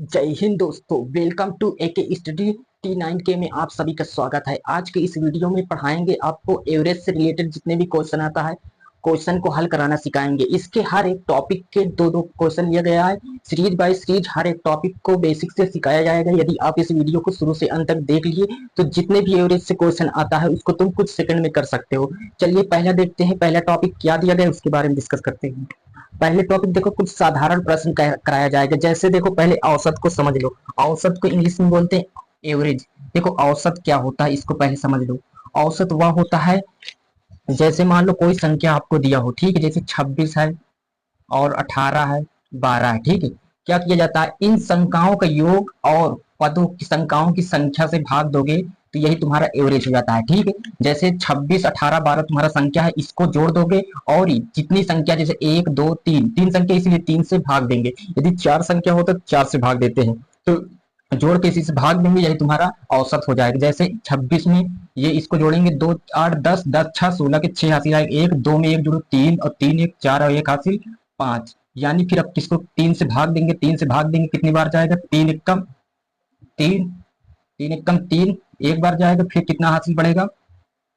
जय हिंद दोस्तों, welcome to AK study T9K में आप सभी का स्वागत है। आज के इस वीडियो में पढ़ाएंगे आपको एवरेज से रिलेटेड जितने भी क्वेश्चन आता है, क्वेश्चन को हल कराना सिखाएंगे। इसके हर एक टॉपिक के दो दो क्वेश्चन लिया गया है। सीरीज बाय सीरीज हर एक टॉपिक को बेसिक से सिखाया जाएगा। यदि आप इस वीडियो को शुरू से अंत तक देख लिए तो जितने भी एवरेज से क्वेश्चन आता है उसको तुम कुछ सेकंड में कर सकते हो। चलिए पहला देखते हैं, पहला टॉपिक क्या दिया गया है उसके बारे में डिस्कस करते हैं। पहले टॉपिक देखो, कुछ साधारण प्रश्न कराया जाएगा। जैसे देखो, पहले औसत को समझ लो। औसत को इंग्लिश में बोलते हैं एवरेज। देखो औसत क्या होता है इसको पहले समझ लो। औसत वह होता है, जैसे मान लो कोई संख्या आपको दिया हो, ठीक है, जैसे 26 है और 18 है, 12 है, ठीक है। क्या किया जाता है, इन संख्याओं का योग और पदों की संख्याओं की संख्या से भाग दोगे तो यही तुम्हारा एवरेज हो जाता है, ठीक है। जैसे 26, 18, 12 तुम्हारा संख्या है, इसको जोड़ दोगे और जितनी संख्या, जैसे 1, 2, 3, तीन संख्या इसलिए 3 से भाग देंगे। यदि 4 संख्या हो तो 4 से भाग देते हैं, तो जोड़ के इसी से भाग देंगे, यही तुम्हारा औसत हो जाएगा। जैसे 26 में ये इसको जोड़ेंगे, 2 8 10 10 6 16 के 6 हासिल आएगा, 1 2 में 1 जोड़ो 3 और 3 1 4 और 1 हासिल 5। यानी फिर अब किसको 3 से भाग देंगे, 3 से भाग देंगे कितनी बार जाएगा, 3 एकम 3, 3 एकम 3 एक बार जाएगा। फिर कितना हासिल बढ़ेगा,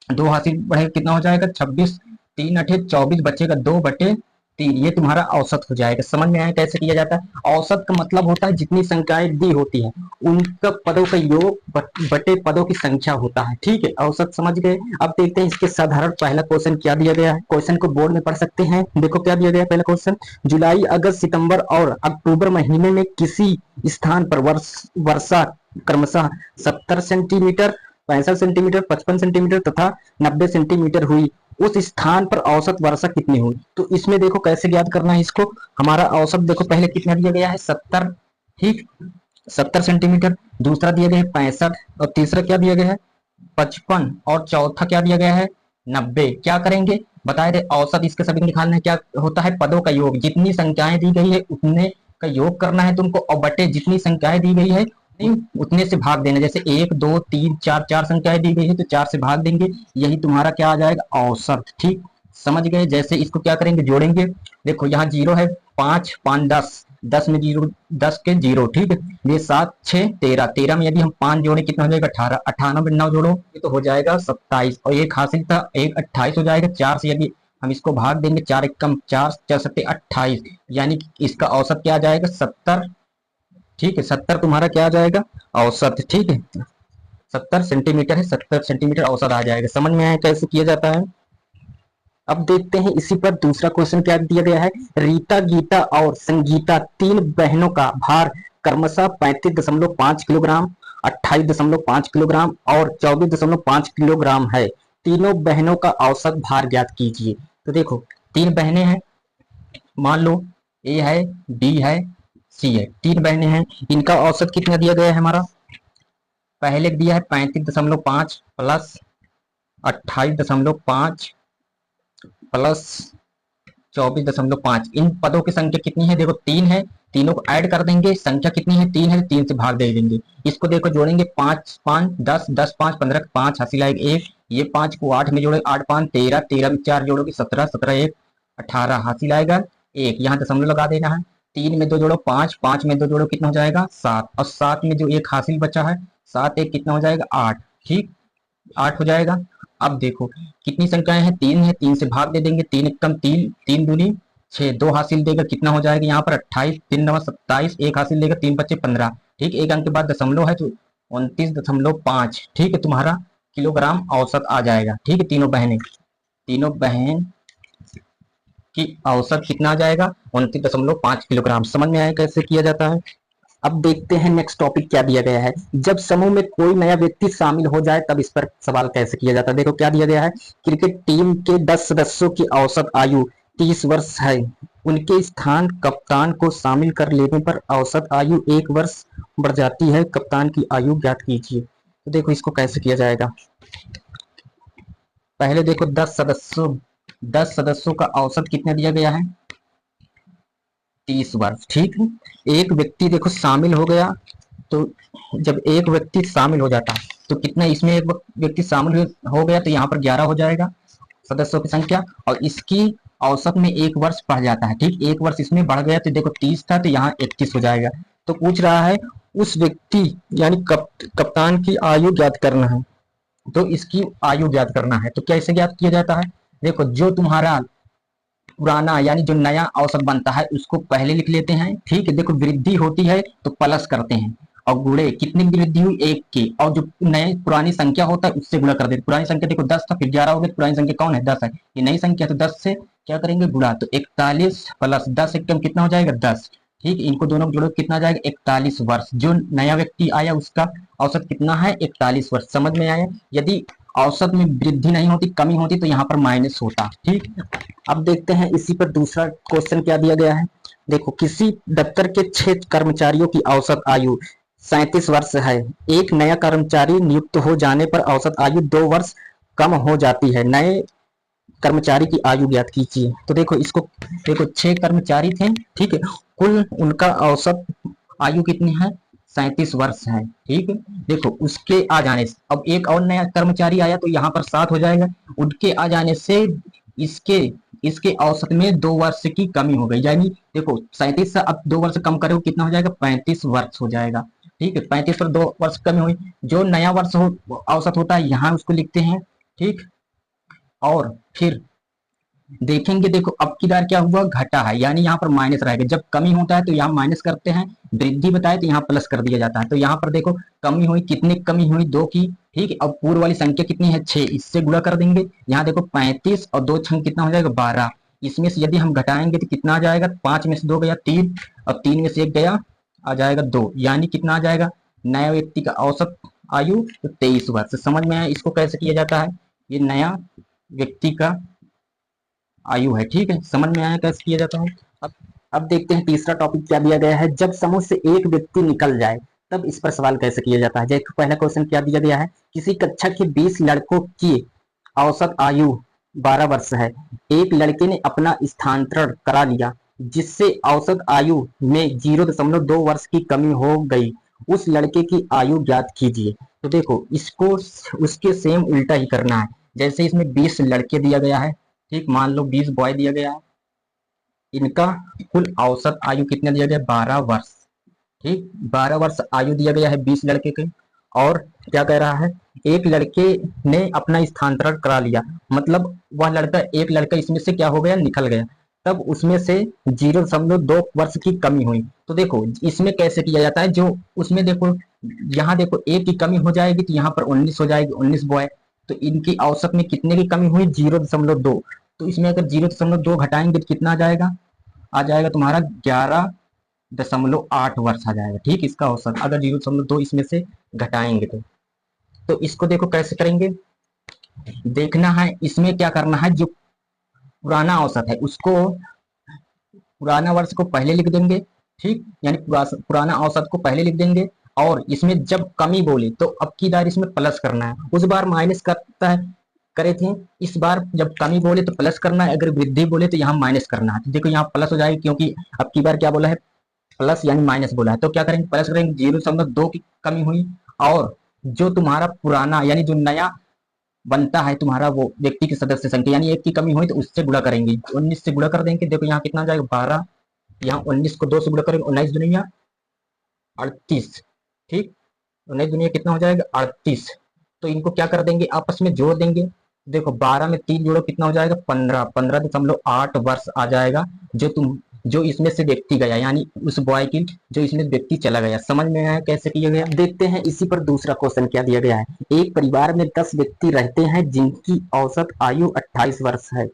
2 हासिल बढ़ेगा, कितना हो जाएगा 26, 3 अठे 24 बचेगा 2/3। ये तुम्हारा औसत हो जाएगा। समझ में आया कैसे किया जाता है। औसत का मतलब होता है जितनी संख्याएं दी होती हैं उनका पदों का योग बटे पदों की संख्या होता है, ठीक है। औसत समझ गए। अब देखते हैं इसके साधारण पहला क्वेश्चन क्या दिया गया है। क्वेश्चन को बोर्ड में पढ़ सकते हैं। देखो क्या दिया गया है पहला क्वेश्चन। जुलाई, अगस्त, सितंबर और अक्टूबर महीने में किसी स्थान पर वर्षा क्रमशः 70 सेंटीमीटर, 65 सेंटीमीटर, 55 सेंटीमीटर तथा 90 सेंटीमीटर हुई। उस स्थान पर औसत वर्षा कितनी हुई। तो इसमें देखो कैसे ज्ञात करना है इसको। हमारा औसत देखो पहले कितना दिया गया है, 70, ठीक, 70 सेंटीमीटर। दूसरा दिया गया है 65 और तीसरा क्या दिया गया है 55 और चौथा क्या दिया गया है 90। क्या करेंगे, बताए थे औसत इसके सभी निकालना है। क्या होता है, पदों का योग, जितनी संख्याएं दी गई है उतने का योग करना है तुमको, और बटे जितनी संख्याएं दी गई है उतने से भाग देना। जैसे 1 2 3 4, 4 संख्याएं दी गई है तो 4 से भाग देंगे, यही तुम्हारा क्या आ जाएगा, औसत, ठीक। समझ गए। जैसे इसको क्या करेंगे, जोड़ेंगे। देखो यहाँ जीरो है, 5 5 10, 10 में जीरो, 10 के जीरो, ठीक है। ये 7 6 13, 13 में यदि हम 5 जोड़े कितना हो जाएगा 18, 18 में 9 जोड़ो ये तो हो जाएगा 27, और एक हासिल था, एक 28 हो जाएगा। 4 से यदि हम इसको भाग देंगे, 4 एकम 4, 4 सत्ते 28, यानी कि इसका औसत क्या आ जाएगा 70, ठीक है। 70 तुम्हारा क्या आ जाएगा, औसत, ठीक है। 70 सेंटीमीटर है, 70 सेंटीमीटर औसत आ जाएगा। समझ में आया कैसे किया जाता है। अब देखते हैं इसी पर दूसरा क्वेश्चन क्या दिया गया है। रीता, गीता और संगीता तीन बहनों का भार क्रमशः 35.5 किलोग्राम, 28.5 किलोग्राम और 24.5 किलोग्राम है। तीनों बहनों का औसत भार ज्ञात कीजिए। तो देखो तीन बहनें हैं, मान लो ए है, बी है, सी है, तीन बहनें हैं। इनका औसत कितना दिया गया है हमारा, पहले दिया है 35.5 प्लस 28.5 प्लस 24.5। इन पदों की संख्या कितनी है, देखो 3 है, तीनों को ऐड कर देंगे, संख्या कितनी है 3 है, 3 से भाग दे देंगे। इसको देखो जोड़ेंगे, 5 5 10 10 5 15, 5 हासिल आएगा 1, ये 5 को 8 में जोड़े, 8 5 13, 13 में 4 जोड़ोगे 17, 17 1 18 हासिल आएगा 1, यहाँ दशमलव लगा देना है। 3 में 2 जोड़ो 5, 5 में 2 जोड़ो कितना हो जाएगा 7, और 7 में जो एक हासिल बचा है 7 1 कितना हो जाएगा 8, ठीक, 8 हो जाएगा। अब देखो कितनी संख्याएं हैं, 3 है, 3 से भाग दे देंगे, 3 एकम 3, 3 दूनी 6, 2 हासिल देगा कितना हो जाएगा यहाँ पर 28, 3 नवा 27, एक हासिल देगा 3 बच्चे 15, ठीक, एक अंक के बाद दशमलव है तो 29.5, ठीक है, तुम्हारा किलोग्राम औसत आ जाएगा, ठीक है। तीनों बहन की औसत कितना आ जाएगा 29.5 किलोग्राम। समझ में आया कैसे किया जाता है। अब देखते हैं नेक्स्ट टॉपिक क्या दिया गया है। जब समूह में कोई नया व्यक्ति शामिल हो जाए तब इस पर सवाल कैसे किया जाता है। देखो क्या दिया गया है। क्रिकेट टीम के 10 सदस्यों की औसत आयु 30 वर्ष है। उनके स्थान कप्तान को शामिल कर लेने पर औसत आयु 1 वर्ष बढ़ जाती है। कप्तान की आयु ज्ञात कीजिए। तो देखो इसको कैसे किया जाएगा। पहले देखो 10 सदस्यों का औसत कितना दिया गया है 30 वर्ष, ठीक है। एक व्यक्ति देखो शामिल हो गया, तो जब एक व्यक्ति शामिल हो जाता है तो कितना, इसमें एक व्यक्ति शामिल हो गया तो यहाँ पर 11 हो जाएगा सदस्यों की संख्या, और इसकी औसत में 1 वर्ष बढ़ जाता है, ठीक, 1 वर्ष इसमें बढ़ गया तो देखो 30 था तो यहाँ 31 हो जाएगा। तो पूछ रहा है उस व्यक्ति यानी कप्तान की आयु ज्ञात करना है। तो इसकी आयु ज्ञात करना है तो कैसे ज्ञात किया जाता है? देखो, जो तुम्हारा पुराना यानी जो नया औसत बनता है उसको पहले लिख लेते हैं। ठीक है, देखो वृद्धि होती है तो प्लस करते हैं और गुणे कितनी वृद्धि हुई, 1 की, और जो नई पुरानी संख्या होता है उससे गुणा कर देते। पुरानी संख्या देखो 10 था, फिर 11 हो गया, तो पुरानी संख्या कौन है? 10 है। ये नई संख्या, तो 10 से क्या करेंगे? गुणा। तो 41 प्लस 10 एकदम कितना हो जाएगा? 10। ठीक, इनको दोनों को जोड़ो कितना जाएगा? 41 वर्ष। जो नया व्यक्ति आया उसका औसत कितना है? 41 वर्ष। समझ में आया? यदि औसत में वृद्धि नहीं होती, कमी होती, तो यहाँ पर माइनस होता। ठीक, अब देखते हैं इसी पर दूसरा क्वेश्चन क्या दिया गया है। देखो, किसी दफ्तर के 6 कर्मचारियों की औसत आयु 37 वर्ष है। एक नया कर्मचारी नियुक्त हो जाने पर औसत आयु 2 वर्ष कम हो जाती है। नए कर्मचारी की आयु ज्ञात कीजिए। तो देखो इसको, देखो 6 कर्मचारी थे, ठीक है, कुल उनका औसत आयु कितनी है? 37 वर्ष है। ठीक है, देखो उसके आ जाने से अब एक और नया कर्मचारी आया तो यहाँ पर 7 हो जाएगा। उनके आ जाने से इसके इसके औसत में 2 वर्ष की कमी हो गई, यानी देखो 37 से अब 2 वर्ष कम करोगे कितना हो जाएगा? 35 वर्ष हो जाएगा। ठीक है, 35 पर 2 वर्ष कमी हुई। जो नया वर्ष हो औसत होता है यहाँ उसको लिखते हैं। ठीक, और फिर देखेंगे, देखो अब की बार क्या हुआ? घटा है, यानी यहाँ पर माइनस रहेगा। जब कमी होता है तो यहाँ माइनस करते हैं, वृद्धि बताए तो यहाँ प्लस कर दिया जाता है। तो यहाँ पर देखो कमी हुई, कितनी कमी हुई? 2 की। ठीक है, अब पूर्व वाली संख्या कितनी है? 6, इससे गुणा कर देंगे। यहाँ देखो 35 और 2 छंग कितना हो जाएगा? 12। इसमें से यदि हम घटाएंगे तो कितना आ जाएगा? 5 में से 2 गया 3 और 3 में से 1 गया, आ जाएगा 2, यानी कितना आ जाएगा? नया व्यक्ति का औसत आयु तो 23 वर्ष। समझ में आया इसको कैसे किया जाता है? ये नया व्यक्ति का आयु है। ठीक है, समझ में आया कैसे किया जाता है? अब अब देखते हैं तीसरा टॉपिक क्या दिया गया है। जब समूह से एक व्यक्ति निकल जाए तब इस पर सवाल कैसे किया जाता है। देखो पहला क्वेश्चन क्या दिया गया है। किसी कक्षा के 20 लड़कों की औसत आयु 12 वर्ष है। एक लड़के ने अपना स्थानांतरण करा लिया जिससे औसत आयु में 0.2 वर्ष की कमी हो गई। उस लड़के की आयु ज्ञात कीजिए। तो देखो इसको उसके सेम उल्टा ही करना है। जैसे इसमें 20 लड़के दिया गया है, ठीक, मान लो 20 बॉय दिया गया है, इनका कुल औसत आयु कितना दिया गया? 12 वर्ष। ठीक, 12 वर्ष आयु दिया गया है 20 लड़के के। और क्या कह रहा है? एक लड़के ने अपना स्थानांतरण करा लिया, मतलब वह लड़का, एक लड़का इसमें से क्या हो गया? निकल गया, तब उसमें से 0.2 वर्ष की कमी हुई। तो देखो इसमें कैसे किया जाता है, जो उसमें देखो यहाँ देखो 1 की कमी हो जाएगी तो यहाँ पर 19 हो जाएगी, 19 बॉय। तो इनकी औसत में कितने की कमी हुई? 0.2। तो इसमें अगर 0.2 घटाएंगे तो कितना आ जाएगा? आ जाएगा तुम्हारा 11.8 वर्ष आ जाएगा। ठीक, इसका औसत अगर 0.2 इसमें से घटाएंगे तो इसको देखो कैसे करेंगे, देखना है। इसमें क्या करना है, जो पुराना औसत है उसको, पुराना वर्ष को पहले लिख देंगे। ठीक, यानी पुराना औसत को पहले लिख देंगे। और इसमें जब कमी बोले तो अब की बार इसमें प्लस करना है। उस बार माइनस करता है करे थे, इस बार जब कमी बोले तो प्लस करना है, अगर वृद्धि बोले तो यहाँ माइनस करना है। तो देखो यहाँ प्लस हो जाएगी क्योंकि अब की बार क्या बोला है? प्लस यानी माइनस बोला है। तो क्या करेंगे? प्लस करेंगे, 0.2 की कमी हुई। और जो तुम्हारा पुराना यानी जो नया बनता है तुम्हारा वो व्यक्ति की सदस्य संख्या, यानी 1 की कमी हुई तो उससे गुणा करेंगे, 19 से गुणा कर देंगे। देखो यहाँ कितना जाएगा? 12। यहाँ 19 को 2 से गुणा करेंगे, 19 दुनिया 38। ठीक, 19 दुनिया कितना हो जाएगा? 38। तो इनको क्या कर देंगे? आपस में जोड़ देंगे। देखो 12 में 3 जोड़ो कितना हो जाएगा? 15। 15.8 वर्ष आ जाएगा जो इसमें से व्यक्ति गया, यानी उस बॉय की जो इसमें व्यक्ति चला गया। समझ में आया कैसे किया गया? देखते हैं इसी पर दूसरा क्वेश्चन क्या दिया गया है। एक परिवार में 10 व्यक्ति रहते हैं जिनकी औसत आयु 28 वर्ष है।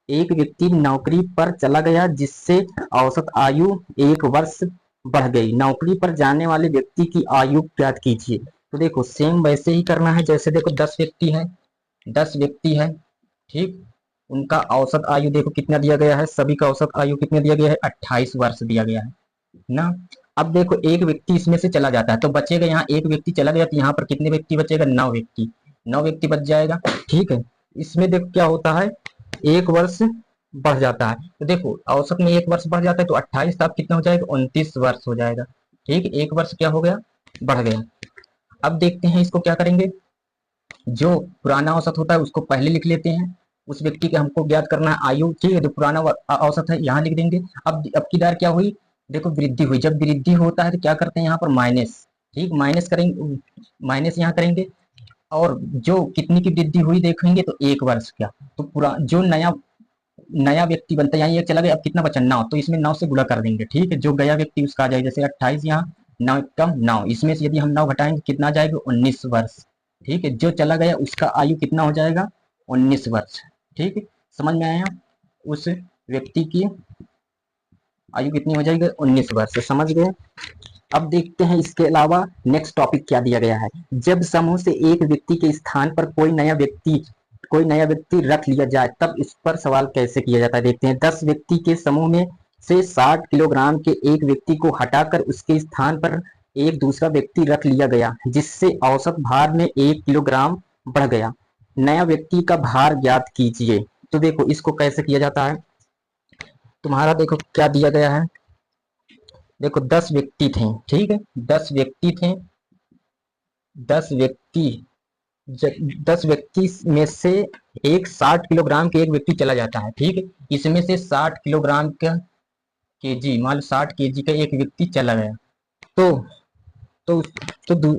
एक व्यक्ति नौकरी पर चला गया जिससे औसत आयु 1 वर्ष बढ़ गई। नौकरी पर जाने वाले व्यक्ति की आयु ज्ञात कीजिए। तो देखो सेम वैसे ही करना है। जैसे देखो 10 व्यक्ति है, 10 व्यक्ति है, ठीक, उनका औसत आयु देखो कितना दिया गया है? सभी का औसत आयु कितना दिया गया है? 28 वर्ष दिया गया है ना। अब देखो एक व्यक्ति इसमें से चला जाता है तो बचेगा, यहाँ एक व्यक्ति चला गया तो यहाँ पर कितने व्यक्ति बचेगा? 9 व्यक्ति, 9 व्यक्ति बच जाएगा। ठीक है, इसमें देखो क्या होता है, 1 वर्ष बढ़ जाता है। तो देखो औसत में 1 वर्ष बढ़ जाता है तो 28 का कितना हो जाएगा? 29 वर्ष हो जाएगा। ठीक, 1 वर्ष क्या हो गया? बढ़ गया। अब देखते हैं इसको क्या करेंगे। जो पुराना औसत होता है उसको पहले लिख लेते हैं, उस व्यक्ति के हमको ज्ञात करना है आयु। ठीक है, जो पुराना औसत है यहाँ लिख देंगे। अब की बार क्या हुई? देखो वृद्धि हुई, जब वृद्धि होता है तो क्या करते हैं यहाँ पर माइनस, ठीक, माइनस करेंगे, माइनस यहाँ करेंगे। और जो कितनी की वृद्धि हुई देखेंगे तो 1 वर्ष का, तो पूरा जो नया नया व्यक्ति बनता है, यहाँ एक चला गया, अब कितना बचा 9, तो इसमें 9 से गुणा कर देंगे, ठीक है, जो गया व्यक्ति उसका आ जाएगा, जैसे 28 यहाँ, 9 कम 9, इसमें से यदि हम 9 घटाएंगे कितना आ जाएगा 19 वर्ष, ठीक है, जो चला गया उसका आयु कितना हो जाएगा 19 वर्ष, ठीक है, समझ में आया, उस व्यक्ति की आयु कितनी हो जाएगी 19 वर्ष, समझ गए। अब देखते हैं इसके अलावा नेक्स्ट टॉपिक क्या दिया गया है। जब समूह से एक व्यक्ति के स्थान पर कोई नया व्यक्ति रख लिया जाए तब इस पर सवाल कैसे किया जाता है, देखते हैं। 10 व्यक्ति के समूह में से 60 किलोग्राम के एक व्यक्ति को हटाकर उसके स्थान पर एक दूसरा व्यक्ति रख लिया गया, जिससे औसत भार में 1 किलोग्राम बढ़ गया। नया व्यक्ति का भार ज्ञात कीजिए। तो देखो इसको कैसे किया जाता है, तुम्हारा देखो क्या दिया गया है, देखो 10 व्यक्ति थे, ठीक है, 10 व्यक्ति थे, 10 व्यक्ति 10 व्यक्ति में से एक 60 किलोग्राम के एक व्यक्ति चला जाता है, ठीक है, इसमें से 60 किलोग्राम का केजी, मान लो 60 केजी का एक व्यक्ति चला गया, तो तो तो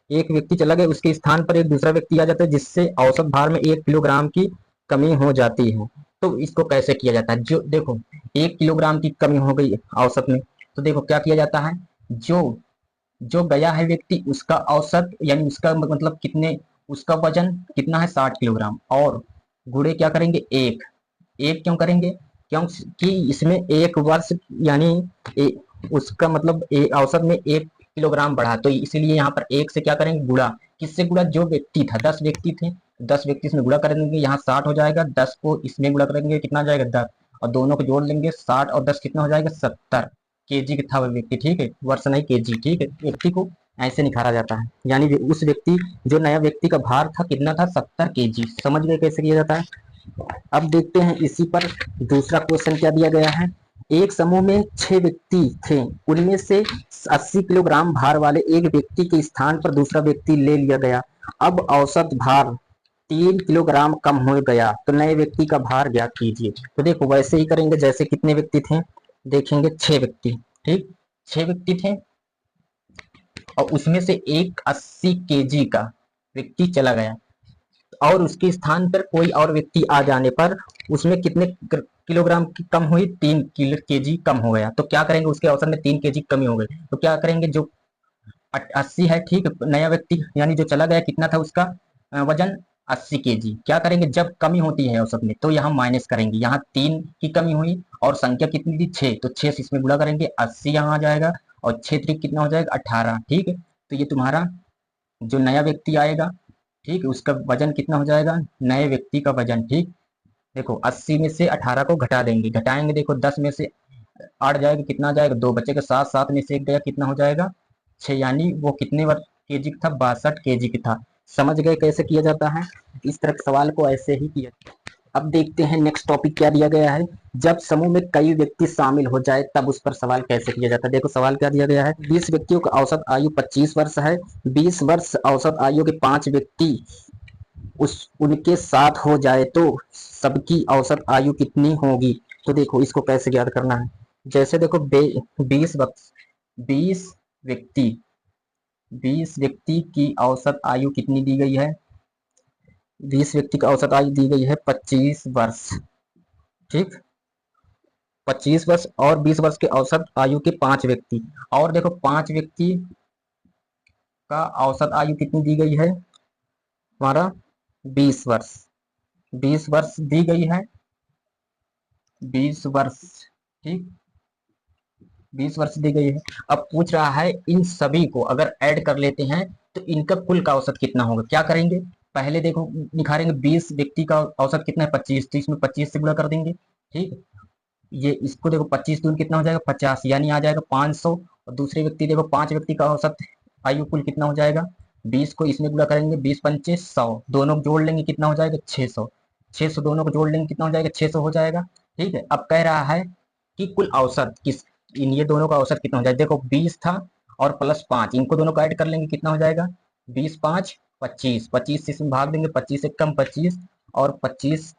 एक व्यक्ति चला गया, उसके स्थान पर एक दूसरा व्यक्ति आ जाता है, जिससे औसत भार में 1 किलोग्राम की कमी हो जाती है। तो इसको कैसे किया जाता है, जो देखो 1 किलोग्राम की कमी हो गई औसत में, तो देखो क्या किया जाता है, जो जो गया है व्यक्ति उसका औसत यानी उसका मतलब कितने, उसका वजन कितना है 60 किलोग्राम, और गुणे क्या करेंगे एक, एक क्यों करेंगे, क्योंकि इसमें 1 वर्ष यानी उसका मतलब औसत में 1 किलोग्राम बढ़ा, तो इसीलिए यहाँ पर एक से क्या करेंगे गुणा, किससे गुणा, जो व्यक्ति था, 10 व्यक्ति थे, 10 व्यक्ति इसमें गुणा कर देंगे, यहाँ 60 हो जाएगा, 10 को इसमें गुणा करेंगे कितना हो जाएगा 10, और दोनों को जोड़ लेंगे 60 और 10 कितना हो जाएगा 70 केजी का था वह व्यक्ति, ठीक है, वर्ष नहीं केजी, ठीक है, व्यक्ति को ऐसे निखारा जाता है, यानी उस व्यक्ति जो नया व्यक्ति का भार था कितना था 70 केजी, समझ गए कैसे किया जाता है। अब देखते हैं इसी पर दूसरा क्वेश्चन क्या दिया गया है। एक समूह में 6 व्यक्ति थे, उनमें से 80 किलोग्राम भार वाले एक व्यक्ति के स्थान पर दूसरा व्यक्ति ले लिया गया, अब औसत भार 3 किलोग्राम कम हो गया, तो नए व्यक्ति का भार ज्ञात कीजिए। तो देखो वैसे ही करेंगे जैसे कितने व्यक्ति थे, देखेंगे 6 व्यक्ति, ठीक, 6 व्यक्ति थे और उसमें से एक 80 केजी का व्यक्ति चला गया, और उसके स्थान पर कोई और व्यक्ति आ जाने पर उसमें कितने किलोग्राम की कम हुई, 3 केजी कम हो गया, तो क्या करेंगे, उसके औसत में 3 केजी कमी हो गई, तो क्या करेंगे, जो 80 है, ठीक, नया व्यक्ति यानी जो चला गया कितना था उसका वजन 80 केजी, क्या करेंगे जब कमी होती है औसत में तो यहाँ माइनस करेंगे, यहाँ 3 की कमी हुई और संख्या कितनी थी 6, तो 6 से इसमें गुणा करेंगे, 80 यहाँ आ जाएगा और 6 त्रिक कितना हो जाएगा 18, ठीक है, तो ये तुम्हारा जो नया व्यक्ति आएगा, ठीक, उसका वजन कितना हो जाएगा, नए व्यक्ति का वजन, ठीक, देखो 80 में से 18 को घटा देंगे, घटाएंगे देखो 10 में से 8 जाएगा कितना आ जाएगा 2 बचेगा, 7 7 में से 1 गया कितना हो जाएगा 6, यानी वो कितने केजी का था 62 केजी की था, समझ गए कैसे किया जाता है, इस तरह के सवाल को ऐसे ही किया। अब देखते हैं नेक्स्ट टॉपिक क्या दिया गया है। जब समूह में कई व्यक्ति शामिल हो जाए तब उस पर सवाल कैसे किया जाता है, देखो सवाल क्या दिया गया है, 20 व्यक्तियों का औसत आयु 25 वर्ष है, 20 वर्ष औसत आयु के 5 व्यक्ति उनके साथ हो जाए तो सबकी औसत आयु कितनी होगी, तो देखो इसको कैसे याद करना है, जैसे देखो 20 व्यक्ति 20 व्यक्ति की औसत आयु कितनी दी गई है, 20 व्यक्ति का औसत आयु दी गई है 25 वर्ष, ठीक, 25 वर्ष और 20 वर्ष के औसत आयु के 5 व्यक्ति, और देखो 5 व्यक्ति का औसत आयु कितनी दी गई है हमारा 20 वर्ष, 20 वर्ष दी गई है, 20 वर्ष, ठीक, 20 वर्ष दी गई है। अब पूछ रहा है इन सभी को अगर ऐड कर लेते हैं तो इनका कुल का औसत कितना होगा, क्या करेंगे, पहले देखो निखारेंगे 20 व्यक्ति का औसत कितना है 25, तो इसमें 25 से गुणा कर देंगे, ठीक, ये इसको देखो 25 दून कितना हो जाएगा 50, यानी आ जाएगा 500, और दूसरे व्यक्ति देखो 5 व्यक्ति का औसत आयु कुल कितना हो जाएगा, 20 को इसमें गुणा करेंगे 20 पंचे 100, दोनों को जोड़ लेंगे कितना हो जाएगा 600, 600 दोनों को जोड़ लेंगे कितना हो जाएगा 600 हो जाएगा, ठीक है। अब कह रहा है कि कुल औसत किस इन ये दोनों का औसत कितना हो जाएगा, देखो 20 था और प्लस 5, इनको दोनों को ऐड कर लेंगे कितना हो जाएगा 20 5 25, 25 से इसमें भाग देंगे, 25 से कम 25 और 25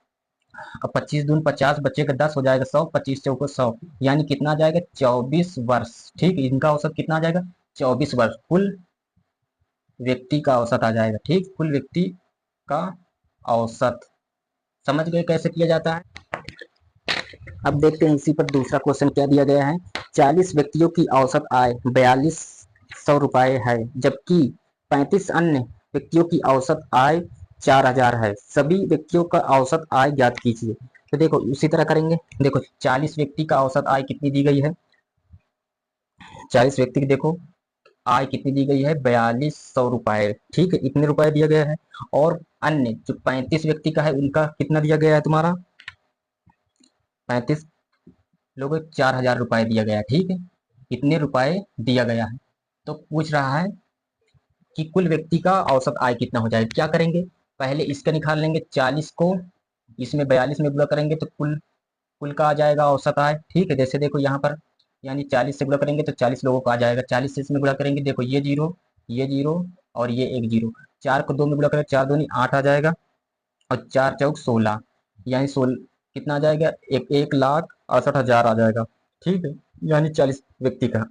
अब 25 दून 50 बच्चे का 10 हो जाएगा 100, 25 चौको 100, यानी कितना आ जाएगा 24 वर्ष। ठीक, इनका औसत कितना आ जाएगा 24 वर्ष, कुल व्यक्ति का औसत आ जाएगा। ठीक, कुल व्यक्ति का औसत। समझ गए कैसे किया जाता है। अब देखते हैं इसी पर दूसरा क्वेश्चन क्या दिया गया है। 40 व्यक्तियों की औसत आय 4200 रुपए है, जबकि 35 अन्य व्यक्तियों की औसत आय 4000 है। सभी व्यक्तियों का औसत आय ज्ञात कीजिए। तो देखो उसी तरह करेंगे। देखो 40 व्यक्ति का औसत आय कितनी दी गई है, 40 व्यक्ति की देखो आय कितनी दी गई है 4200 रुपए। ठीक है, इतने रुपए दिया गया है। और अन्य जो 35 व्यक्ति का है उनका कितना दिया गया है तुम्हारा, 35 लोगों को 4000 रुपए दिया गया है। ठीक है, इतने रुपए दिया गया है। तो पूछ रहा है कि कुल व्यक्ति का औसत आय कितना हो जाएगा। क्या करेंगे, पहले इसका निकाल लेंगे, 40 को इसमें 42 में गुणा करेंगे तो कुल कुल का आ जाएगा औसत आय। ठीक है, जैसे देखो यहाँ पर, यानी 40 से गुणा करेंगे तो 40 लोगों का आ जाएगा, 40 से इसमें गुणा करेंगे, देखो ये जीरो और ये एक जीरो, 4 को 2 में गुणा करेंगे 4 दूनी 8 आ जाएगा, और 4 चौक 16, यानी 16 कितना आ जाएगा 1,68,000 आ जाएगा। ठीक है, यानी 40 व्यक्ति का।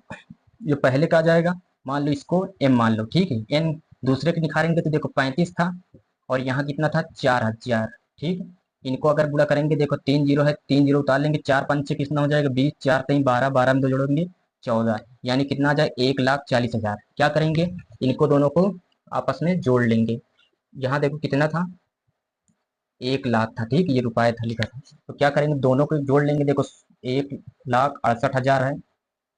ये पहले का आ जाएगा, मान लो इसको एम मान लो। ठीक है, एन दूसरे के निखारेंगे तो देखो 35 था और यहाँ कितना था 4000। ठीक, इनको अगर बुरा करेंगे, देखो 3 जीरो है, 3 जीरो उतार लेंगे, 4 पंचे कितना हो जाएगा 20, 4 3 12, 12 में 2 जोड़ेंगे 14, यानी कितना आ जाए 1,40,000। क्या करेंगे, इनको दोनों को आपस में जोड़ लेंगे। यहाँ देखो कितना था 1,00,000 था। ठीक, ये रुपए था लिखा था, तो क्या करेंगे दोनों को जोड़ लेंगे। देखो 1,68,000 है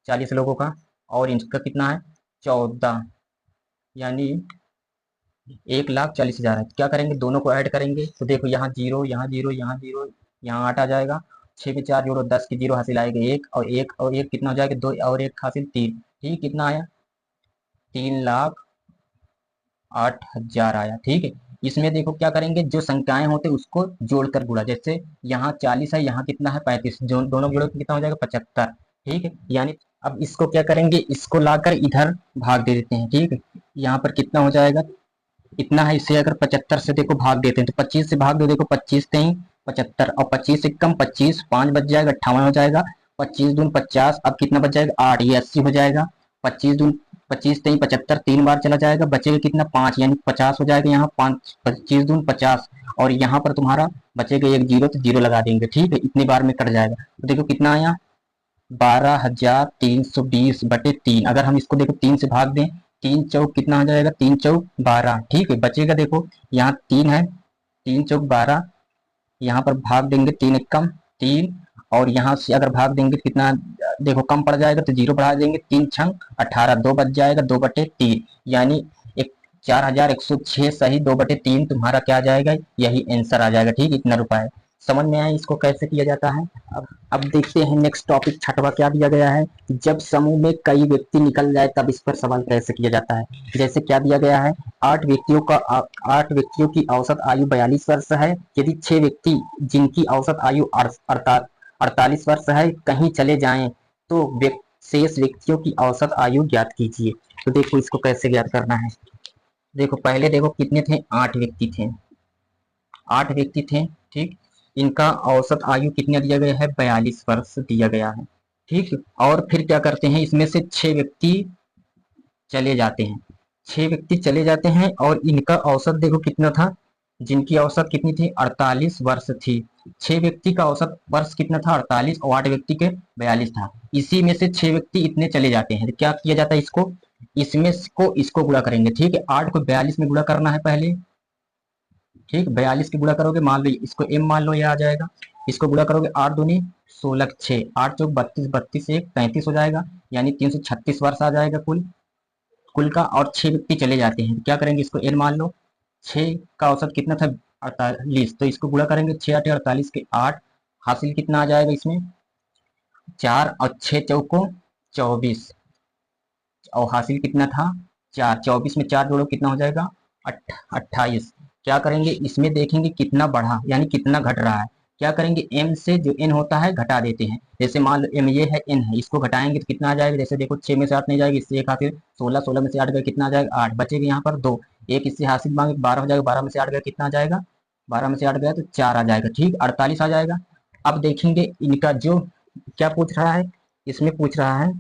40 लोगों का, और इनका कितना है 14, यानी 1,40,000 है। क्या करेंगे दोनों को ऐड करेंगे तो देखो यहाँ जीरो, यहाँ जीरो, यहाँ जीरो, यहाँ 8 आ जाएगा, 6 में 4 जोड़ो 10 की जीरो हासिल आएगा 1, और एक कितना हो जाएगा 2, और एक हासिल 3। ठीक, कितना आया 3,08,000 आया। ठीक है, इसमें देखो क्या करेंगे, जो संख्याएं होते उसको जोड़कर गुणा, जैसे यहाँ 40 है, यहाँ कितना है 35, जो दोनों जोड़ो तो कितना हो जाएगा 75। ठीक है, यानी अब इसको क्या करेंगे, इसको लाकर इधर भाग दे देते हैं। ठीक है, यहाँ पर कितना हो जाएगा, इतना है, इसे अगर 75 से देखो भाग देते हैं तो 25 से भाग दो, देखो 25 तेई 75, और 25 से कम 25, 5 बच जाएगा 58 हो जाएगा, 25 दून 50, अब कितना बच जाएगा 8, ये 80 हो जाएगा, 25 दून 25 तेई 75, 3 बार चला जाएगा, बचेगा कितना 5, यानी 50 हो जाएगा यहाँ 5, 25 दून 50, और यहाँ पर तुम्हारा बचेगा एक जीरो, तो जीरो लगा देंगे। ठीक है, इतनी बार में कट जाएगा, तो देखो कितना आया 12,320/3। अगर हम इसको देखो 3 से भाग दें, 3 चौक कितना हो जाएगा 3 चौक 12। ठीक है, बचेगा देखो यहाँ 3 है, 3 चौक 12, यहाँ पर भाग देंगे 3 एकम 3, और यहाँ से अगर भाग देंगे तो कितना देखो कम पड़ जाएगा, तो जीरो बढ़ा देंगे, 3 छंग 18, 2 बच जाएगा 2/3, यानी एक 4,106 सही 2/3 तुम्हारा क्या आ जाएगा, यही आंसर आ जाएगा। ठीक, इतना रुपया। समझ में आया इसको कैसे किया जाता है। अब देखते हैं नेक्स्ट टॉपिक छठवा क्या दिया गया है। जब समूह में कई व्यक्ति निकल जाए तब इस पर सवाल कैसे किया जाता है। जैसे क्या दिया गया है, 8 व्यक्तियों की औसत आयु 42 वर्ष है। यदि 6 व्यक्ति जिनकी औसत आयु 48 वर्ष है कहीं चले जाएं तो शेष व्यक्तियों की औसत आयु ज्ञात कीजिए। तो देखो इसको कैसे ज्ञात करना है। देखो पहले देखो कितने थे, 8 व्यक्ति थे, 8 व्यक्ति थे। ठीक, इनका औसत आयु कितना दिया गया है 42 वर्ष दिया गया है। ठीक, और फिर क्या करते हैं, इसमें से 6 व्यक्ति चले जाते हैं, 6 व्यक्ति चले जाते हैं, और इनका औसत देखो कितना था, जिनकी औसत कितनी थी 48 वर्ष थी। 6 व्यक्ति का औसत वर्ष कितना था 48, और 8 व्यक्ति के 42 था। इसी में से 6 व्यक्ति इतने चले जाते हैं, तो क्या किया जाता है, इसमें को इसको गुणा करेंगे। ठीक है, 8 को 42 में गुणा करना है पहले। ठीक, 42 की गुणा करोगे, मान लो इसको m मान लो, ये आ जाएगा, इसको गुणा करोगे 8 दूनी 16, 6 8 चौक 32, 32 एक 33 हो जाएगा, यानी 336 वर्ष आ जाएगा कुल का। और 6 व्यक्ति चले जाते हैं, क्या करेंगे, इसको n मान लो, 6 का औसत कितना था 48, तो इसको गुणा करेंगे 6 8 48 के 8, हासिल कितना आ जाएगा इसमें 4, और 6 चौको 24, और हासिल कितना था 4, 24 में 4 जोड़ो कितना हो जाएगा 28। क्या करेंगे, इसमें देखेंगे कितना बढ़ा यानी कितना घट रहा है। क्या करेंगे, m से जो n होता है घटा देते हैं। जैसे मान लो m ये है, n है, इसको घटाएंगे तो कितना आ जाएगा, जैसे देखो 6 में से 8 नहीं जाएगा, इससे एक हासिल 16, 16 में से 8 गया कितना आ जाएगा 8, बचेगा यहाँ पर 2, एक इससे हासिल मांगे 12 हो जाएगा, 12 में से 8 गया कितना आ जाएगा 12 में से 8 गया तो 4 आ जाएगा, ठीक, 48 आ जाएगा। अब देखेंगे इनका जो क्या पूछ रहा है, इसमें पूछ रहा है,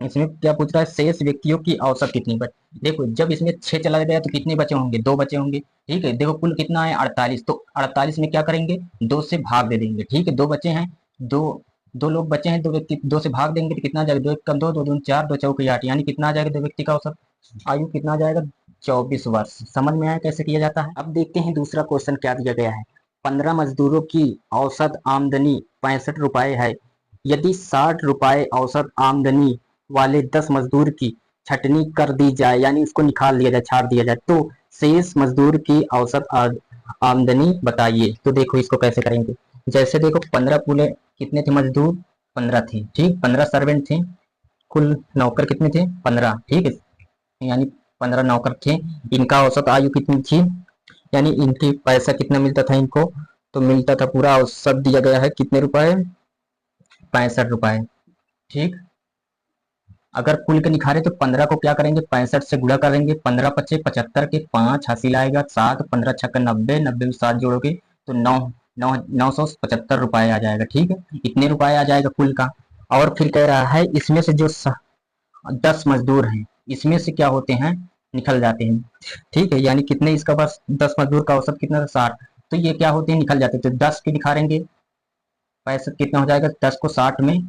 इसमें क्या पूछ रहा है, शेष व्यक्तियों की औसत कितनी बच। देखो जब इसमें 6 चला गया तो कितने बचे होंगे, 2 बचे होंगे, ठीक है। देखो कुल कितना है 48, तो 48 में क्या करेंगे, 2 से भाग दे देंगे, ठीक है। 2 बचे हैं, दो दो लोग बचे हैं, 2 व्यक्ति, 2 से भाग देंगे तो कितना आ जाएगा, 2 एक कम 2, 2 दूनी 4, 2 चौके 8, यानी कितना आ जाएगा, 2 व्यक्ति का औसत आयु कितना आ जाएगा, 24 वर्ष। समझ में आया कैसे किया जाता है। अब देखते हैं दूसरा क्वेश्चन क्या दिया गया है। 15 मजदूरों की औसत आमदनी 65 रुपए है। यदि 60 रुपए औसत आमदनी वाले 10 मजदूर की छटनी कर दी जाए, यानी उसको निकाल दिया जाए, छाट दिया जाए, तो शेष मजदूर की औसत आमदनी बताइए। तो देखो इसको कैसे करेंगे। जैसे देखो 15 पूरे कितने थे मजदूर, 15 थे, ठीक, 15 सर्वेंट थे, कुल नौकर कितने थे, 15, ठीक है, यानी 15 नौकर थे। इनका औसत आयु कितनी थी, यानी इनकी पैसा कितना मिलता था इनको, तो मिलता था पूरा औसत दिया गया है कितने रुपए, 65 रुपए, ठीक। अगर कुल के निखारे तो 15 को क्या करेंगे, 65 से गुणा करेंगे, 15 पचे 75 के 5 हासिल आएगा 7, 15 छक्का 90, 90 में 7 जोड़ोगे तो 975 रुपए आ जाएगा, ठीक है। इतने रुपए आ जाएगा कुल का। और फिर कह रहा है इसमें से जो 10 मजदूर हैं, इसमें से क्या होते हैं, निकल जाते हैं, ठीक है। यानी कितने, इसका बस 10 मजदूर का औसत कितना था, 60, तो ये क्या होते हैं, निकल जाते हैं। तो 10 के दिखाएंगे, पैसा कितना हो जाएगा, 10 को 60 में,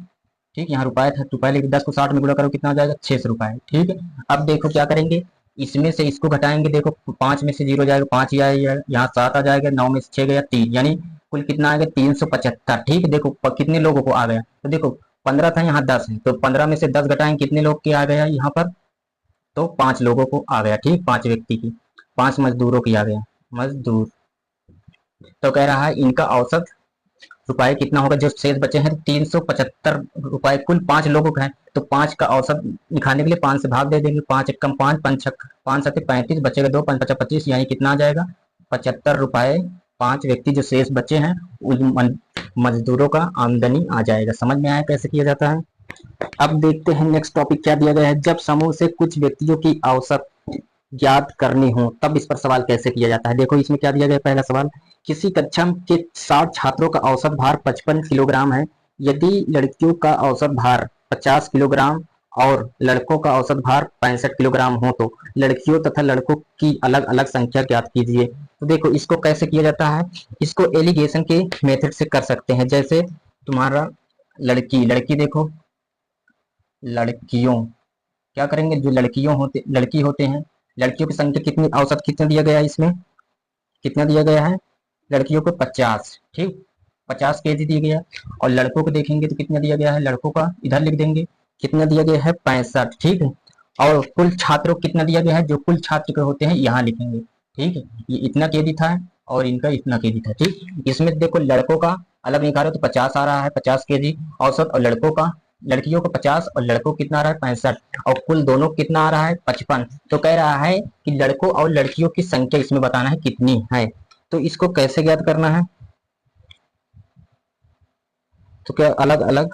ठीक, यहाँ रुपए था तो पहले 10 को 60 में गुणा करो कितना हो जाएगा, 600 रुपए, ठीक है। अब देखो क्या करेंगे, इसमें से इसको घटाएंगे, देखो 5 में से 0 जाएगा, 5 ही आएगा, यहाँ 7 आ जाएगा, 9 में से 6 गया 3, यानी कुल कितना आ गया, 375, ठीक है। देखो कितने लोगों को आ गया, तो देखो 15 था, यहाँ 10 है, तो 15 में से 10 घटाएंगे, कितने लोग के आ गया यहाँ पर, तो 5 लोगों को आ गया, ठीक, 5 व्यक्ति की, 5 मजदूरों की आ गया, मजदूर। तो कह रहा है इनका औसत रुपए कितना होगा, जो शेष बचे हैं 375 रुपए, कुल 5 लोगों का है, तो 5 का औसत निकालने के लिए 5 से भाग दे देंगे, 5 एक कम 5, 5 छक 5 सत्ते 35, बचेगा 2, 5 पचा 25, यानी कितना आ जाएगा, 75 रुपए 5 व्यक्ति जो शेष बचे हैं उन मजदूरों का आमदनी आ जाएगा। समझ में आया कैसे किया जाता है। अब देखते हैं नेक्स्ट टॉपिक क्या दिया गया है। जब समूह से कुछ व्यक्तियों की औसत ज्ञात करनी हो तब इस पर सवाल कैसे किया जाता है। देखो इसमें क्या दिया गया है। पहला सवाल, किसी कक्षा के 60 छात्रों का औसत भार 55 किलोग्राम है। यदि लड़कियों का औसत भार 50 किलोग्राम और लड़कों का औसत भार 65 किलोग्राम हो तो लड़कियों तथा लड़कों की अलग अलग संख्या ज्ञात कीजिए। तो देखो इसको कैसे किया जाता है, इसको एलिगेशन के मेथड से कर सकते हैं। जैसे तुम्हारा लड़की लड़की देखो, लड़कियों क्या करेंगे, जो लड़की होते हैं, लड़कियों की संख्या कितनी, औसत कितना दिया गया है, इसमें कितना दिया गया है, लड़कियों को 50, ठीक, 50 केजी दिया गया। और लड़कों को देखेंगे तो कितना दिया गया है, लड़कों का इधर लिख देंगे, कितना दिया गया है, 65, ठीक है। और कुल छात्रों कितना दिया गया है, जो कुल छात्र के होते हैं यहाँ लिखेंगे, ठीक है। ये इतना केजी था और इनका इतना केजी था, ठीक। इसमें देखो लड़कों का अलग निकालो तो 50 आ रहा है, 50 केजी औसत, और लड़कों का, लड़कियों को 50 और लड़कों कितना आ रहा है, 65, और कुल दोनों कितना आ रहा है, 55। तो कह रहा है कि लड़कों और लड़कियों की संख्या इसमें बताना है कितनी है। तो इसको कैसे ज्ञात करना है, तो क्या अलग अलग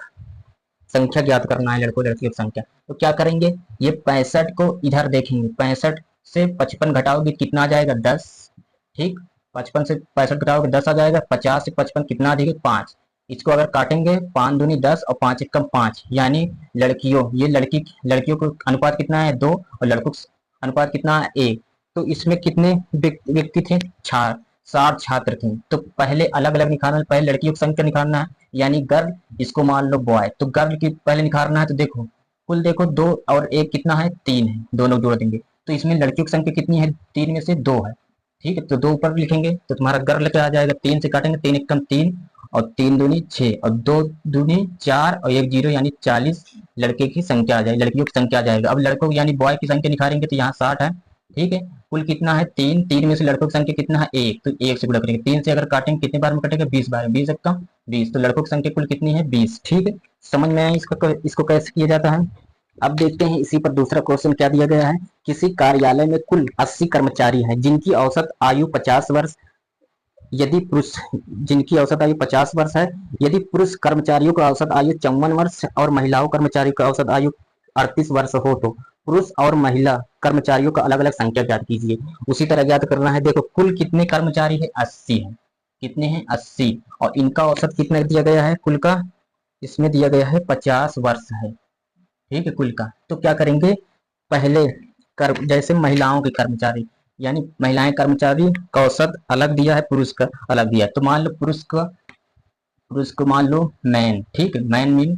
संख्या ज्ञात करना है, लड़कों लड़कियों की संख्या। तो क्या करेंगे, ये 65 को इधर देखेंगे, 65 से 55 घटाओगे कितना आ जाएगा, 10, ठीक, 55 से 65 घटाओगे 10 आ जाएगा। 50 से 55 कितना आ जाएगा, 5। इसको अगर काटेंगे 5 दूनी 10 और 5 एक कम 5, यानी लड़कियों, ये लड़कियों को अनुपात कितना है, 2, और लड़कों का अनुपात कितना है, 1। तो इसमें कितने व्यक्ति थे, 60 छात्र थे। तो पहले अलग अलग निकालना, पहले लड़कियों की संख्या निकालना है, यानी गर्ल, इसको मान लो बॉय, तो गर्ल की पहले निकालना है। तो देखो कुल देखो 2 और 1 कितना है, 3 है, दोनों जोड़ देंगे तो इसमें लड़कियों की संख्या कितनी है, 3 में से 2 है, ठीक है। तो 2 ऊपर लिखेंगे तो तुम्हारा गर्ल क्या आ जाएगा, 3 से काटेंगे, 3 एक कम 3 और 3 दूनी 6 और 2 दूनी 4 और 1 0, यानी 40 लड़के की संख्या आ जाएगी, लड़कियों की संख्या आ जाएगा। अब लड़कों यानी बॉय की संख्या निकालेंगे तो यहाँ 60 है, ठीक है। कुल कितना है, 3, 3 में से लड़कों की संख्या कितना है, 1, तो 1 से गुणा करेंगे, 3 से अगर काटेंगे कितने बार में कटेगा, 20 बार में, 20 एक कम 20, तो लड़कों की संख्या कुल कितनी है, 20, ठीक है। समझ में आया इसको कैसे किया जाता है। अब देखते हैं इसी पर दूसरा क्वेश्चन क्या दिया गया है। किसी कार्यालय में कुल 80 कर्मचारी हैं जिनकी औसत आयु 50 वर्ष, यदि पुरुष जिनकी औसत आयु 50 वर्ष है, यदि पुरुष कर्मचारियों का औसत आयु 54 वर्ष और महिलाओं कर्मचारियों का औसत आयु 38 वर्ष हो तो पुरुष और महिला कर्मचारियों का अलग अलग संख्या ज्ञात कीजिए। उसी तरह ज्ञात करना है, देखो कुल कितने कर्मचारी है, 80 है। कितने हैं, 80। और इनका औसत कितना दिया गया है कुल का, इसमें दिया गया है 50 वर्ष है। ठीक है, कुल का। तो क्या करेंगे, पहले जैसे महिलाओं के कर्मचारी, यानी महिलाएं कर्मचारी का औसत अलग दिया है, पुरुष का अलग दिया है। तो मान लो पुरुष को मान लो मैन, ठीक है, मैन मीन,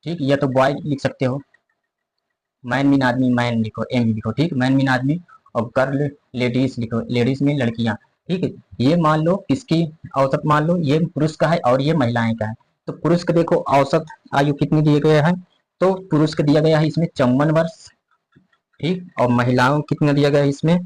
ठीक, या तो बॉय लिख सकते हो, मैन मीन आदमी, मैन लिखो, एम लिखो, ठीक, मैन मीन आदमी। और गर्ल लेडीज लिखो, लेडीज मीन लड़कियां। ठीक है, ये मान लो इसकी औसत, मान लो ये पुरुष का है और ये महिलाएं का है। तो पुरुष का देखो औसत आयु कितनी दिया गया है, तो पुरुष का दिया गया है इसमें 54 वर्ष, ठीक, और महिलाओं को कितना दिया गया है इसमें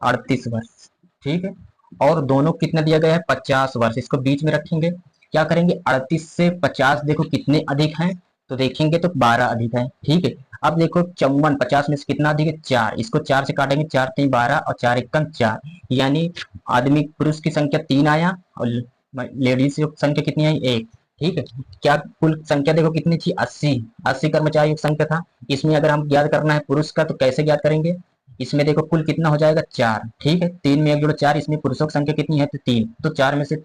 38 वर्ष, ठीक है। और दोनों कितना दिया गया है 50 वर्ष, इसको बीच में रखेंगे। क्या करेंगे, 38 से 50 देखो कितने अधिक हैं, तो देखेंगे तो 12 अधिक है, ठीक है। अब देखो 54 50 में से कितना अधिक है, 4, इसको 4 से काटेंगे, 4 3 12 और 4 1 4, यानी आदमी पुरुष की संख्या 3 आया और लेडीज की संख्या कितनी आई, 1। ठीक है, क्या कुल संख्या देखो कितनी थी, 80। 80 कर्मचारियों की संख्या था। इसमें अगर हम ज्ञात करना है पुरुष का, तो कैसे ज्ञात करेंगे, इसमें देखो कुल कितना हो जाएगा, 4, ठीक है, 3 में 1 जोड़ो 4, इसमें पुरुषों की संख्या कितनी है, तो 3, तो 4 में से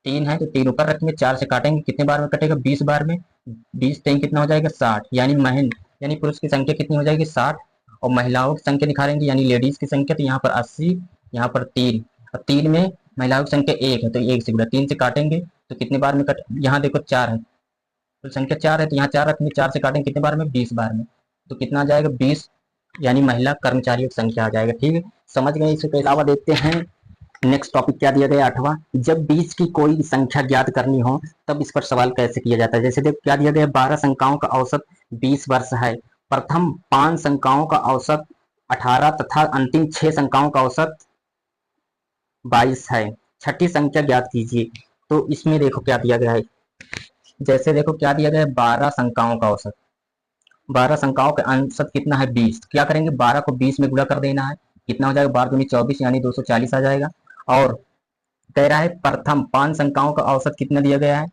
3 है तो 3 ऊपर रखेंगे, 4 से काटेंगे, कितने बार में कटेगा, 20 बार में। 20 3 कितना हो जाएगा, 60, यानी यानी पुरुष की संख्या कितनी हो जाएगी, 60। और महिलाओं की संख्या दिखा यानी लेडीज की संख्या, तो यहाँ पर 80, यहाँ पर 3, और 3 में महिलाओं की संख्या 1 है, तो 1 से गुणा, 3 से काटेंगे तो कितने बार में कट, यहाँ देखो 4 है, तो संख्या 4 है, तो यहाँ 4 रखेंगे, 4 से काटेंगे कितने बार में, 20 बार में। तो कितना आ जाएगा, 20, यानी महिला कर्मचारियों की संख्या आ जाएगा। ठीक है, समझ गए। इसके अलावा देखते हैं नेक्स्ट टॉपिक क्या दिया गया, 8वां, जब बीच की कोई संख्या ज्ञात करनी हो तब इस पर सवाल कैसे किया जाता है। जैसे देख क्या दिया गया, 12 संख्याओं का औसत 20 वर्ष है, प्रथम 5 संख्याओं का औसत 18 तथा अंतिम 6 संख्याओं का औसत 22 है, छठी संख्या ज्ञात कीजिए। तो इसमें देखो क्या दिया गया है, जैसे देखो क्या दिया गया है, 12 संख्याओं का औसत, 12 संख्याओं का औसत कितना है, 20। क्या करेंगे, 12 को 20 में गुणा कर देना है, कितना हो जाएगा, 12 दूनी 24, यानी 240 आ जाएगा। और कह रहा है प्रथम 5 संख्याओं का औसत कितना दिया गया है,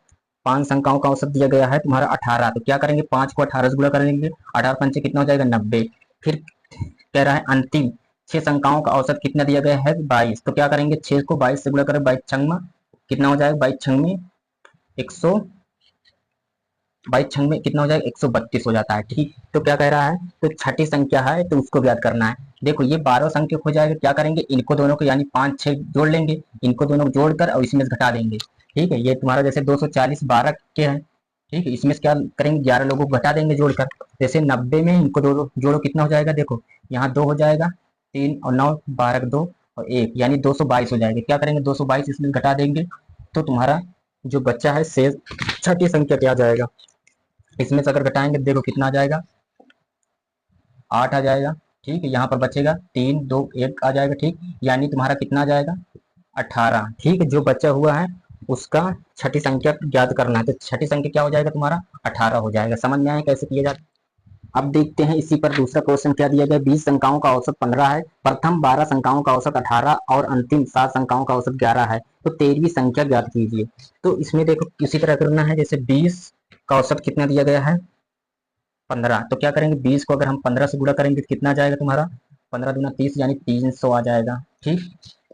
5 संख्याओं का औसत दिया गया है तुम्हारा 18। तो क्या करेंगे, 5 को 18 से गुणा करेंगे, 18 पंचे कितना हो जाएगा, 90। फिर कह रहा है अंतिम 6 संख्याओं का औसत कितना दिया गया है, 22। तो क्या करेंगे, 6 को 22 से गुणा करें, 22 छंग कितना हो जाएगा, 22 छंग में 100, 22 छंग में कितना हो जाएगा, 132 हो जाता है। ठीक, तो क्या कह रहा है, तो छठी संख्या है तो उसको ज्ञात करना है। देखो ये 12 संख्या हो जाएगा, क्या करेंगे, इनको दोनों को यानी 5 6 जोड़ लेंगे, इनको दोनों को जोड़कर और इसमें से घटा देंगे। ठीक है, ये तुम्हारा जैसे 240 12 के है, ठीक है, इसमें से क्या करेंगे, 11 लोगों को घटा देंगे जोड़कर। जैसे 90 में इनको दो जोड़ो, कितना हो जाएगा, देखो यहाँ 2 हो जाएगा, 3 और 9 12 2 और 1, यानी 222 हो जाएगा। क्या करेंगे, 222 इसमें घटा देंगे, तो तुम्हारा जो बच्चा है शेष छठी संख्या क्या आ जाएगा, इसमें से अगर घटाएंगे देखो कितना आ जाएगा, 8 आ जाएगा। ठीक है, यहाँ पर बचेगा 3 2 1 आ जाएगा। ठीक, यानी तुम्हारा कितना आ जाएगा, 18। ठीक है, जो बचा हुआ है उसका छठी संख्या ज्ञात करना है, तो छठी संख्या क्या हो जाएगा तुम्हारा, 18 हो जाएगा। समझ में आया कैसे किया जाता है। अब देखते हैं इसी पर दूसरा क्वेश्चन क्या दिया गया, 20 संख्याओं का औसत 15 है, प्रथम 12 संख्याओं का औसत 18 और अंतिम 7 संख्याओं का औसत 11 है, तो 13वीं संख्या ज्ञात कीजिए। तो इसमें देखो किसी तरह करना है, जैसे 20 का औसत कितना दिया गया है, 15। तो क्या करेंगे, 20 को अगर हम 15 से गुणा करेंगे तो कितना आ जाएगा तुम्हारा, 15 दूना 30, यानी 300 आ जाएगा। ठीक,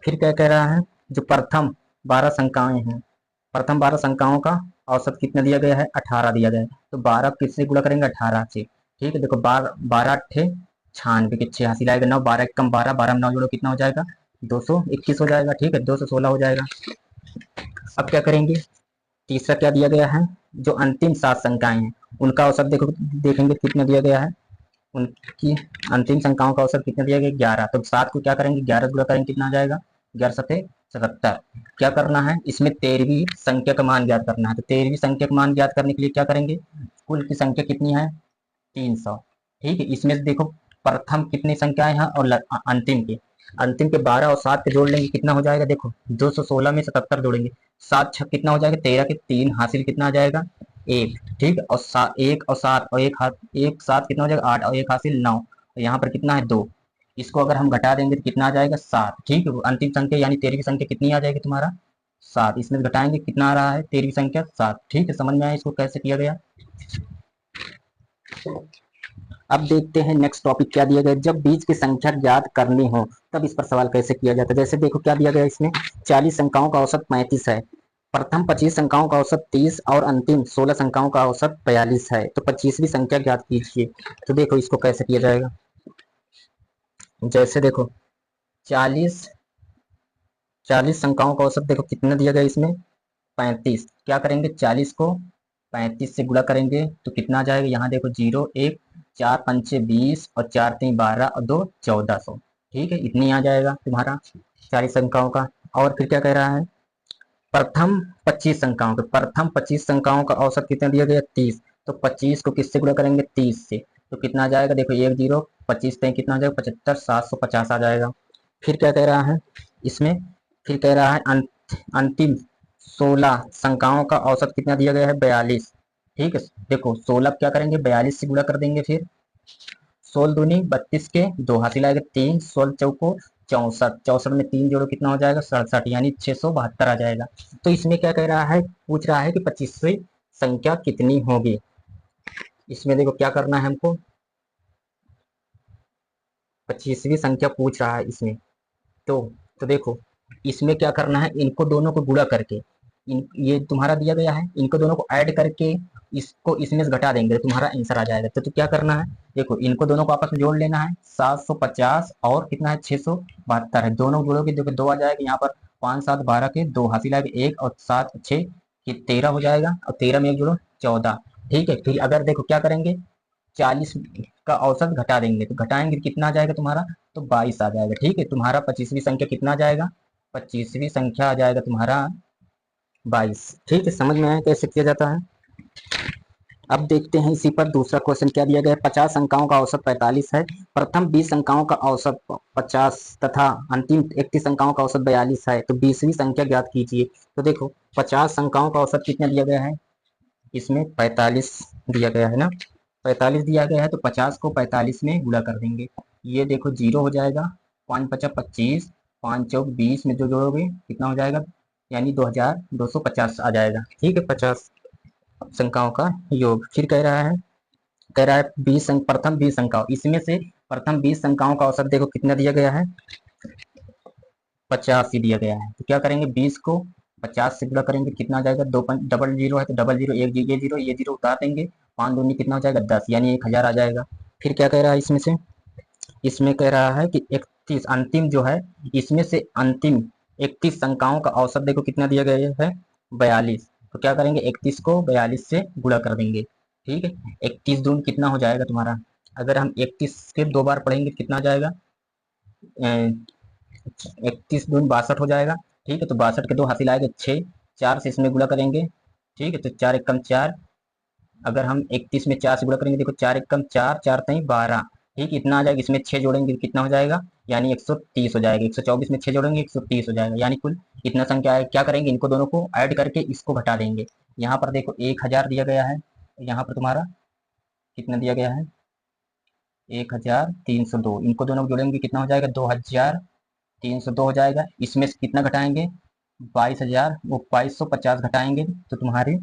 फिर क्या कह रहा है, जो प्रथम 12 संख्याएं हैं, प्रथम 12 संख्याओं का औसत कितना दिया गया है, 18 दिया गया है। तो 12 किससे गुणा करेंगे, 18 से। ठीक है, देखो 12 अट्ठे 96 के 6 हासिल आएगा, 9 12 कम 12, 12 में 9 जोड़ो कितना हो जाएगा, 221 हो जाएगा। ठीक है, 216 हो जाएगा। अब क्या करेंगे, तीसरा क्या दिया गया है, जो अंतिम 7 संख्याएं हैं उनका औसत देखो, देखेंगे कितना दिया गया है, उनकी अंतिम संख्याओं का औसत कितना दिया गया, 11। तो 7 को क्या करेंगे, 11 गुणा करेंगे, कितना आ जाएगा, 11 सते 77। क्या करना है, इसमें 13वीं संख्या का मान ज्ञात करना है। तो 13वीं संख्या का मान ज्ञात करने के लिए क्या करेंगे, कुल की संख्या कितनी है, 300। ठीक है, इसमें से देखो प्रथम कितनी संख्याएं हैं और अंतिम के 12 और 7 के जोड़ लेंगे, कितना हो जाएगा, देखो 216 में 77 जोड़ेंगे, 7 6 कितना हो जाएगा, 13 के 3 हासिल कितना आ जाएगा, 1। ठीक है, और 1 और 7 और एक 7 कितना हो जाएगा, 8 और 1 हासिल 9, और यहाँ पर कितना है 2। इसको अगर हम घटा देंगे तो कितना आ जाएगा, 7। ठीक है, अंतिम संख्या यानी 13वीं संख्या कितनी आ जाएगी तुम्हारा, 7। इसमें घटाएंगे कितना आ रहा है, 13वीं संख्या 7। ठीक है, समझ में आया इसको कैसे किया गया। अब देखते हैं नेक्स्ट टॉपिक क्या दिया गया। जब बीज की संख्या ज्ञात करनी हो तब इस पर सवाल कैसे किया जाता है। जैसे देखो क्या दिया गया इसमें, 40 संख्याओं का औसत 35 है, प्रथम 25 संख्याओं का औसत 30 और अंतिम 16 संख्याओं का औसत 42 है, तो 25वीं संख्या ज्ञात कीजिए। तो देखो इसको कैसे किया जाएगा। जैसे देखो 40 40 संख्याओं का औसत देखो कितना दिया गया इसमें, 35। क्या करेंगे, 40 को 35 से गुणा करेंगे तो कितना आ जाएगा, यहाँ देखो 0 1 4 पंचे 20 और 4 3 12 और 2 1400। ठीक है, इतनी आ जाएगा तुम्हारा 40 संख्याओं का। और फिर क्या कह रहा है, प्रथम 25 संख्याओं का, प्रथम 25 संख्याओं का औसत कितना दिया गया, 30। तो 25 को किससे गुणा करेंगे, 30 से, तो कितना आ जाएगा, देखो 1 0 25 पे कितना आ जाएगा, 75 750 आ जाएगा। फिर क्या कह रहा है इसमें, फिर कह रहा है अंतिम 16 संख्याओं का औसत कितना दिया गया है, 42। ठीक है, देखो 16 क्या करेंगे, 42 से गुणा कर देंगे, फिर 16 दूनी 32 के दो हासिल आएगा 3, 16 चौको 64, 64 में 3 जोड़ो कितना हो जाएगा, 67, यानी 672 आ जाएगा। तो इसमें क्या कह रहा है, पूछ रहा है कि 25वीं संख्या कितनी होगी। इसमें देखो क्या करना है हमको, 25वीं संख्या पूछ रहा है इसमें। तो देखो इसमें क्या करना है, इनको दोनों को गुणा करके, ये तुम्हारा दिया गया है, इनको दोनों को ऐड करके इसको इसमें से घटा देंगे तो तुम्हारा आंसर आ जाएगा। तो क्या करना है, देखो इनको दोनों को आपस में जोड़ लेना है, 750 और कितना है 672 है, दोनों जोड़ोगे देखो 2 आ जाएगा, यहाँ पर 5 7 12 के 2 हासिल आएगा 1 और 7 6 के 13 हो जाएगा, और 13 में 1 जोड़ो 14। ठीक है, फिर अगर देखो क्या करेंगे, 40 का औसत घटा देंगे तो घटाएंगे कितना आ जाएगा तुम्हारा, तो 22 आ जाएगा। ठीक है, तुम्हारा 25वीं संख्या कितना आ जाएगा, 25वीं संख्या आ जाएगा तुम्हारा 22। ठीक है, समझ में आया कैसे किया जाता है। अब देखते हैं इसी पर दूसरा क्वेश्चन क्या दिया गया है। 50 अंकों का औसत 45 है, प्रथम 20 अंकों का औसत 50 तथा अंतिम 31 अंकों का औसत 42 है, तो 20वीं संख्या ज्ञात कीजिए। तो देखो 50 अंकों का औसत कितना दिया गया है, इसमें 45 दिया गया है ना, 45 दिया गया है, तो 50 को 45 में गुणा कर देंगे, ये देखो 0 हो जाएगा, 5 5 25, 5 चौक 20 में जो जोड़ोगे कितना हो जाएगा, यानी 2250 आ जाएगा। ठीक है, 50 संख्याओं का योग। फिर कह रहा है 20 प्रथम 20 संख्याओं, इसमें से प्रथम 20 संख्याओं का औसत देखो कितना दिया गया है, 50 ही दिया गया है। तो क्या करेंगे, 20 को 50 से गुणा करेंगे कितना आ जाएगा, दो डबल जीरो है तो डबल जीरो, एक ये जीरो उतार देंगे, 5 दूनी कितना हो जाएगा 10, यानी 1000 आ जाएगा। फिर क्या कह रहा है इसमें से, इसमें कह रहा है कि 31 अंतिम जो है, इसमें से अंतिम 31 संख्याओं का औसत देखो कितना दिया गया है, 42। तो क्या करेंगे, 31 को 42 से गुणा कर देंगे। ठीक है, 31 दून कितना हो जाएगा तुम्हारा, अगर हम 31 के 2 बार पढ़ेंगे कितना आ जाएगा, 31 दून 62 हो जाएगा। ठीक है, तो 62 के 2 हासिल आएगा 6, 4 से इसमें गुणा करेंगे। ठीक है, तो 4 एकम 4, अगर हम 31 में 4 से गुणा करेंगे, देखो 4 एकम 4, 4 तई 12। ठीक, इतना आ जाएगा, इसमें 6 जोड़ेंगे तो कितना हो जाएगा, यानी 130 हो जाएगा, 124 में 6 जोड़ेंगे 130 हो जाएगा, यानी कुल इतना संख्या है। क्या करेंगे, इनको दोनों को ऐड करके इसको घटा देंगे। यहाँ पर देखो 1000 दिया गया है, यहाँ पर तुम्हारा कितना दिया गया है, 1302, इनको दोनों को जोड़ेंगे कितना हो जाएगा, 2302 हो जाएगा। इसमें से कितना घटाएंगे, 22,000, वो 2250 घटाएंगे तो तुम्हारे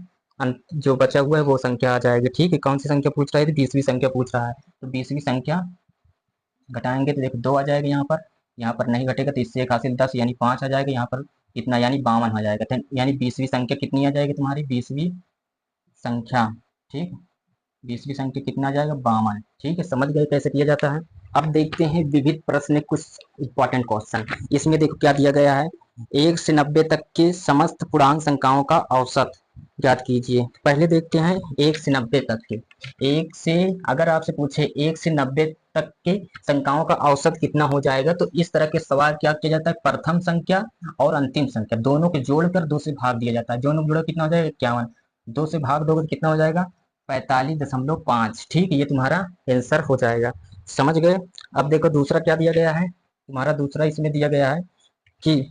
जो बचा हुआ है वो संख्या आ जाएगी। ठीक है, कौन सी संख्या पूछ रहा है, 20वीं संख्या पूछ रहा है, तो 20वीं संख्या घटाएंगे तो देखो 2 आ जाएगा, यहाँ पर नहीं घटेगा तो इससे एक हासिल 10, यानी 5 आ जाएगा, यहाँ पर इतना यानी 52 आ जाएगा। तो यानी 20वीं संख्या कितनी आ जाएगी तुम्हारी, 20वीं संख्या, ठीक, 20वीं संख्या कितना आ जाएगा, 52। ठीक है, समझ गए कैसे किया जाता है। अब देखते हैं विविध प्रश्न, कुछ इंपॉर्टेंट क्वेश्चन। इसमें देखो क्या दिया गया है, 1 से 90 तक के समस्त पूर्णांक संख्याओं का औसत ज्ञात कीजिए। पहले देखते हैं 1 से 90 तक के, 1 से अगर आपसे पूछे 1 से 90 तक के संख्याओं का औसत कितना हो जाएगा, तो इस तरह के सवाल क्या किया जाता है, प्रथम संख्या और अंतिम संख्या दोनों को जोड़कर 2 से भाग दिया जाता है, दोनों जोड़ो कितना हो जाएगा, 51, 2 से भाग दोगे कितना हो जाएगा, 45.5। ठीक है, ये तुम्हारा आंसर हो जाएगा। समझ गए। अब देखो दूसरा क्या दिया गया है, तुम्हारा दूसरा इसमें दिया गया है कि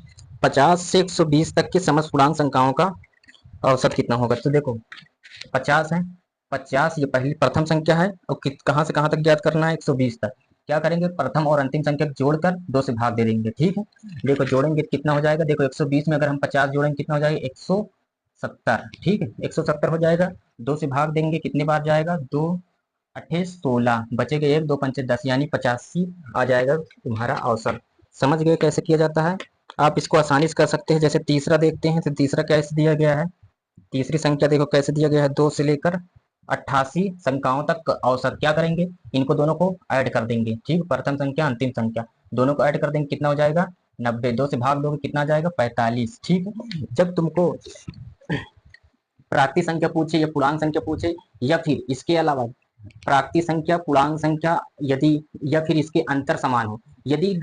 50 से 120 तक के समस्त पूर्णांक संख्याओं का औसत कितना होगा। तो देखो 50 है, 50 ये पहली प्रथम संख्या है, और कहाँ से कहाँ तक ज्ञात करना है, 120 तक। क्या करेंगे, प्रथम और अंतिम संख्या जोड़कर 2 से भाग दे देंगे। ठीक है, देखो जोड़ेंगे कितना हो जाएगा, देखो 120 में अगर हम 50 जोड़ेंगे कितना हो जाएगा, 170। ठीक है, 170 हो जाएगा, 2 से भाग देंगे कितने बार जाएगा, 2 अट्ठे 16 बचेगा 1 2 5 10 यानी 85 आ जाएगा तुम्हारा औसत। समझ गए कैसे किया जाता है। आप इसको आसानी से कर सकते हैं। जैसे तीसरा देखते हैं तो तीसरा कैसे दिया गया है। तीसरी संख्या देखो कैसे दिया गया है, 2 से लेकर 88 संख्याओं तक औसत। क्या करेंगे, इनको दोनों को ऐड कर देंगे। ठीक, प्रथम संख्या अंतिम संख्या दोनों को ऐड कर देंगे, कितना हो जाएगा 90। 2 से भाग दोगे कितना आ जाएगा 45। ठीक, जब तुमको प्राप्ति संख्या पूछे या पूर्णांक संख्या पूछे या फिर इसके अलावा प्राप्ति संख्या पूर्णांक संख्या यदि या फिर इसके अंतर समान हो, यदि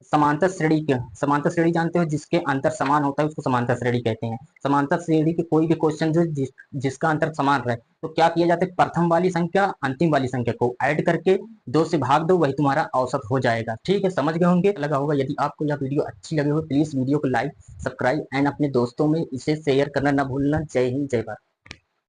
समांतर श्रेणी जानते हो, जिसके अंतर समान होता है उसको समांतर श्रेणी कहते हैं। समांतर श्रेणी के कोई भी क्वेश्चन जो जिसका अंतर समान रहे तो क्या किया जाता है, प्रथम वाली संख्या अंतिम वाली संख्या को ऐड करके 2 से भाग दो, वही तुम्हारा औसत हो जाएगा। ठीक है, समझ गए होंगे, लगा होगा। यदि आपको यह वीडियो अच्छी लगी हो प्लीज वीडियो को लाइक सब्सक्राइब एंड अपने दोस्तों में इसे शेयर करना ना भूलना। जय हिंद, जय भारत।